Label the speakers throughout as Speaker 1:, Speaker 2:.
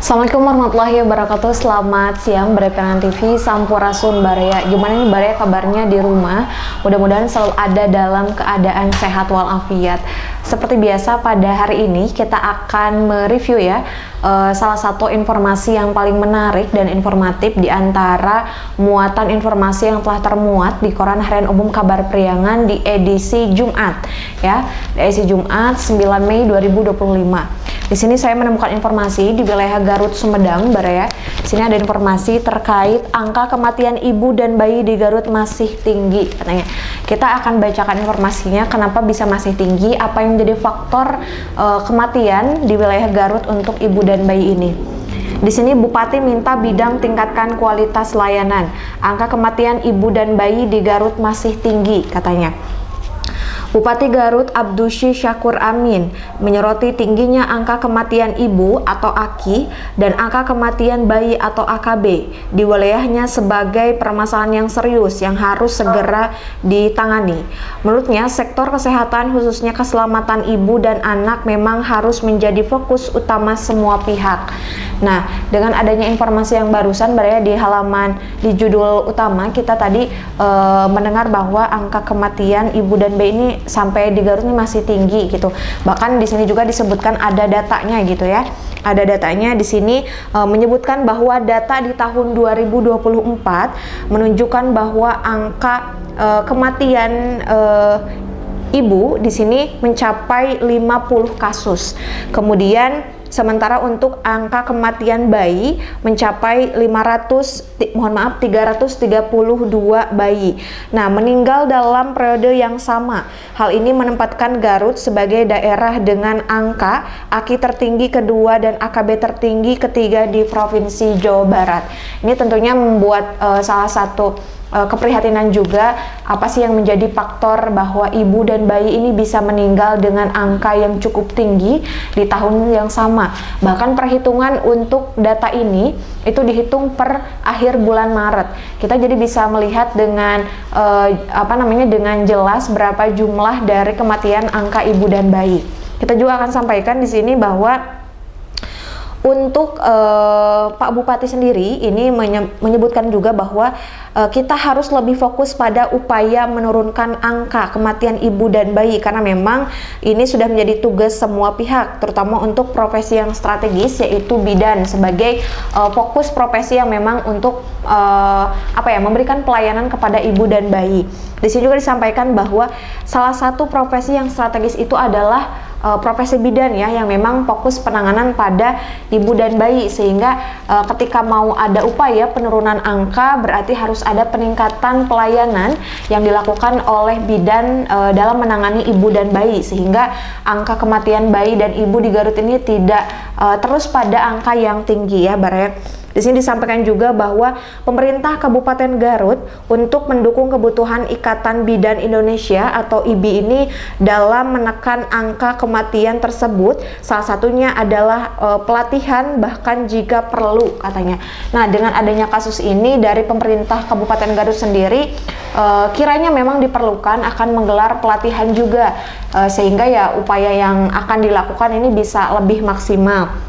Speaker 1: Assalamualaikum warahmatullahi wabarakatuh. Selamat siang Bereperan TV, Sampurasun Baraya. Gimana nih Baraya kabarnya di rumah? Mudah-mudahan selalu ada dalam keadaan sehat walafiat. Seperti biasa pada hari ini kita akan mereview ya salah satu informasi yang paling menarik dan informatif di antara muatan informasi yang telah termuat di Koran Harian Umum Kabar Priangan di edisi Jumat ya, di edisi Jumat 9 Mei 2025. Di sini saya menemukan informasi di wilayah Garut Sumedang, Baraya. Di sini ada informasi terkait angka kematian ibu dan bayi di Garut masih tinggi, katanya. Kita akan bacakan informasinya, kenapa bisa masih tinggi, apa yang menjadi faktor kematian di wilayah Garut untuk ibu dan bayi ini. Di sini Bupati minta bidang tingkatkan kualitas layanan. Angka kematian ibu dan bayi di Garut masih tinggi, katanya. Bupati Garut Abdusy Syakur Amin menyoroti tingginya angka kematian ibu atau AKI dan angka kematian bayi atau AKB di wilayahnya sebagai permasalahan yang serius yang harus segera ditangani. Menurutnya, sektor kesehatan khususnya keselamatan ibu dan anak memang harus menjadi fokus utama semua pihak. Nah, dengan adanya informasi yang barusan Baraya di judul utama kita tadi mendengar bahwa angka kematian ibu dan bayi ini sampai di Garut ini masih tinggi gitu. Bahkan di sini juga disebutkan ada datanya gitu ya. Ada datanya di sini menyebutkan bahwa data di tahun 2024 menunjukkan bahwa angka kematian ibu di sini mencapai 50 kasus. Kemudian sementara untuk angka kematian bayi mencapai 332 bayi. Nah, meninggal dalam periode yang sama. Hal ini menempatkan Garut sebagai daerah dengan angka AKI tertinggi kedua dan AKB tertinggi ketiga di Provinsi Jawa Barat. Ini tentunya membuat salah satu keprihatinan juga, apa sih yang menjadi faktor bahwa ibu dan bayi ini bisa meninggal dengan angka yang cukup tinggi di tahun yang sama. Bahkan perhitungan untuk data ini itu dihitung per akhir bulan Maret. Kita jadi bisa melihat dengan dengan jelas berapa jumlah dari kematian angka ibu dan bayi. Kita juga akan sampaikan di sini bahwa untuk Pak Bupati sendiri ini menyebutkan juga bahwa kita harus lebih fokus pada upaya menurunkan angka kematian ibu dan bayi, karena memang ini sudah menjadi tugas semua pihak, terutama untuk profesi yang strategis yaitu bidan sebagai fokus profesi yang memang untuk memberikan pelayanan kepada ibu dan bayi. Di sini juga disampaikan bahwa salah satu profesi yang strategis itu adalah profesi bidan ya, yang memang fokus penanganan pada ibu dan bayi, sehingga ketika mau ada upaya penurunan angka berarti harus ada peningkatan pelayanan yang dilakukan oleh bidan dalam menangani ibu dan bayi, sehingga angka kematian bayi dan ibu di Garut ini tidak terus pada angka yang tinggi ya, Baraya. Di sini disampaikan juga bahwa pemerintah Kabupaten Garut untuk mendukung kebutuhan Ikatan Bidan Indonesia atau IBI ini dalam menekan angka kematian tersebut, salah satunya adalah pelatihan bahkan jika perlu, katanya. Nah, dengan adanya kasus ini dari pemerintah Kabupaten Garut sendiri kiranya memang diperlukan akan menggelar pelatihan juga sehingga ya upaya yang akan dilakukan ini bisa lebih maksimal.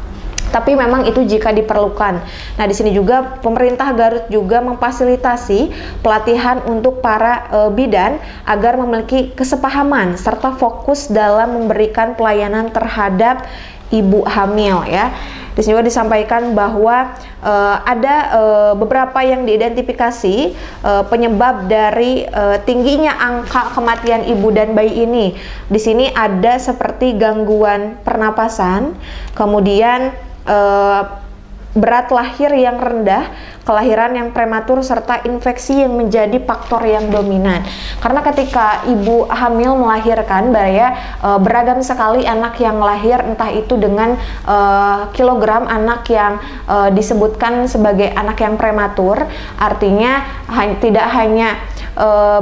Speaker 1: Tapi memang itu jika diperlukan. Nah, di sini juga pemerintah Garut juga memfasilitasi pelatihan untuk para bidan agar memiliki kesepahaman serta fokus dalam memberikan pelayanan terhadap ibu hamil ya. Di sini juga disampaikan bahwa ada beberapa yang diidentifikasi penyebab dari tingginya angka kematian ibu dan bayi ini. Di sini ada seperti gangguan pernapasan, kemudian berat lahir yang rendah, kelahiran yang prematur, serta infeksi yang menjadi faktor yang dominan. Karena ketika ibu hamil melahirkan, Baraya, beragam sekali anak yang lahir, entah itu dengan kilogram anak yang disebutkan sebagai anak yang prematur, artinya tidak hanya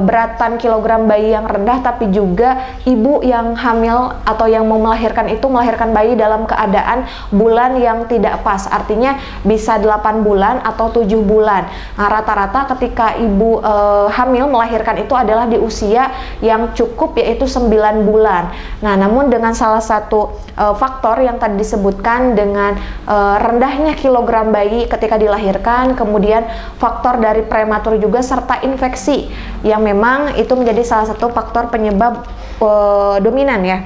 Speaker 1: beratan kilogram bayi yang rendah, tapi juga ibu yang hamil atau yang mau melahirkan itu melahirkan bayi dalam keadaan bulan yang tidak pas, artinya bisa 8 bulan atau 7 bulan. Nah, rata-rata ketika ibu hamil melahirkan itu adalah di usia yang cukup, yaitu 9 bulan. Nah, namun dengan salah satu faktor yang tadi disebutkan dengan rendahnya kilogram bayi ketika dilahirkan, kemudian faktor dari prematur juga, serta infeksi yang memang itu menjadi salah satu faktor penyebab dominan ya.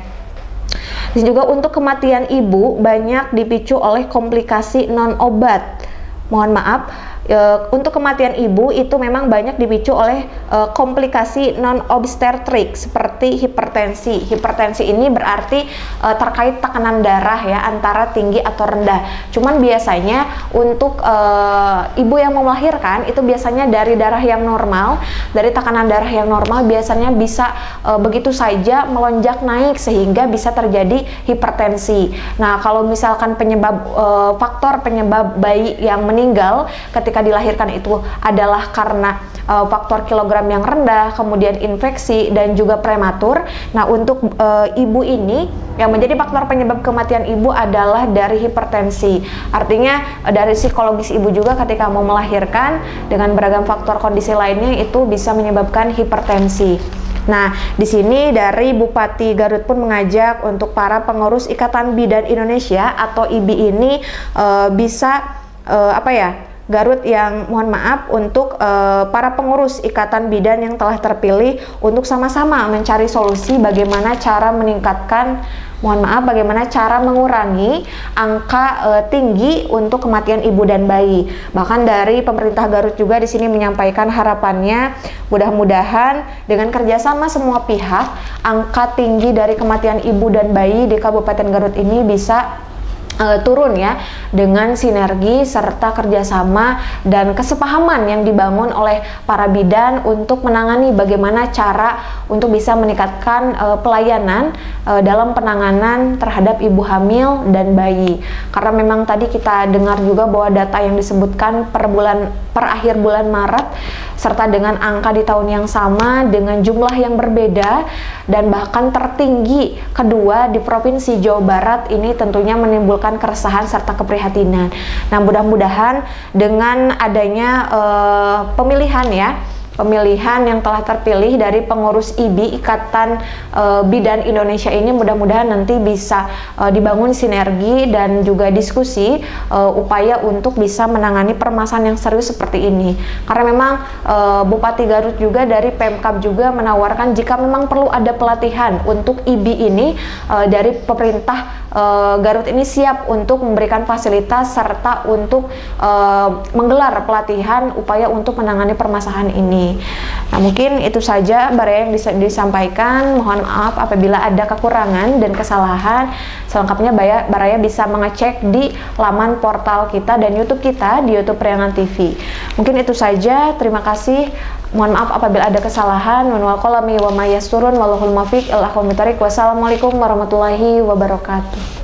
Speaker 1: Dan juga untuk kematian ibu banyak dipicu oleh komplikasi non obat. Mohon maaf, untuk kematian ibu itu memang banyak dipicu oleh komplikasi non-obstetrik seperti hipertensi. Hipertensi ini berarti terkait tekanan darah ya, antara tinggi atau rendah. Cuman biasanya untuk ibu yang mau melahirkan itu biasanya dari darah yang normal, dari tekanan darah yang normal biasanya bisa begitu saja melonjak naik sehingga bisa terjadi hipertensi. Nah, kalau misalkan faktor penyebab bayi yang meninggal ketika dilahirkan itu adalah karena faktor kilogram yang rendah, kemudian infeksi dan juga prematur. Nah, untuk ibu ini yang menjadi faktor penyebab kematian ibu adalah dari hipertensi. Artinya dari psikologis ibu juga ketika mau melahirkan dengan beragam faktor kondisi lainnya itu bisa menyebabkan hipertensi. Nah, di sini dari Bupati Garut pun mengajak untuk para pengurus Ikatan Bidan Indonesia atau IBI ini bisa Garut yang mohon maaf untuk para pengurus Ikatan Bidan yang telah terpilih untuk sama-sama mencari solusi bagaimana cara meningkatkan, bagaimana cara mengurangi angka tinggi untuk kematian ibu dan bayi. Bahkan dari pemerintah Garut juga di sini menyampaikan harapannya mudah-mudahan dengan kerjasama semua pihak, angka tinggi dari kematian ibu dan bayi di Kabupaten Garut ini bisa turun ya, dengan sinergi serta kerjasama dan kesepahaman yang dibangun oleh para bidan untuk menangani bagaimana cara untuk bisa meningkatkan pelayanan dalam penanganan terhadap ibu hamil dan bayi. Karena memang tadi kita dengar juga bahwa data yang disebutkan per akhir bulan Maret serta dengan angka di tahun yang sama dengan jumlah yang berbeda dan bahkan tertinggi kedua di Provinsi Jawa Barat, ini tentunya menimbulkan keresahan serta keprihatinan. Nah, mudah-mudahan dengan adanya pemilihan yang telah terpilih dari pengurus IBI Ikatan Bidan Indonesia ini, mudah-mudahan nanti bisa dibangun sinergi dan juga diskusi upaya untuk bisa menangani permasalahan yang serius seperti ini. Karena memang Bupati Garut juga dari Pemkab juga menawarkan jika memang perlu ada pelatihan untuk IBI ini, dari pemerintah Garut ini siap untuk memberikan fasilitas serta untuk menggelar pelatihan upaya untuk menangani permasalahan ini. Nah, mungkin itu saja Baraya yang disampaikan. Mohon maaf apabila ada kekurangan dan kesalahan. Selengkapnya Baraya bisa mengecek di laman portal kita dan YouTube kita di YouTube Priangan TV. Mungkin itu saja. Terima kasih. Mohon maaf apabila ada kesalahan. Wassalamualaikum warahmatullahi wabarakatuh.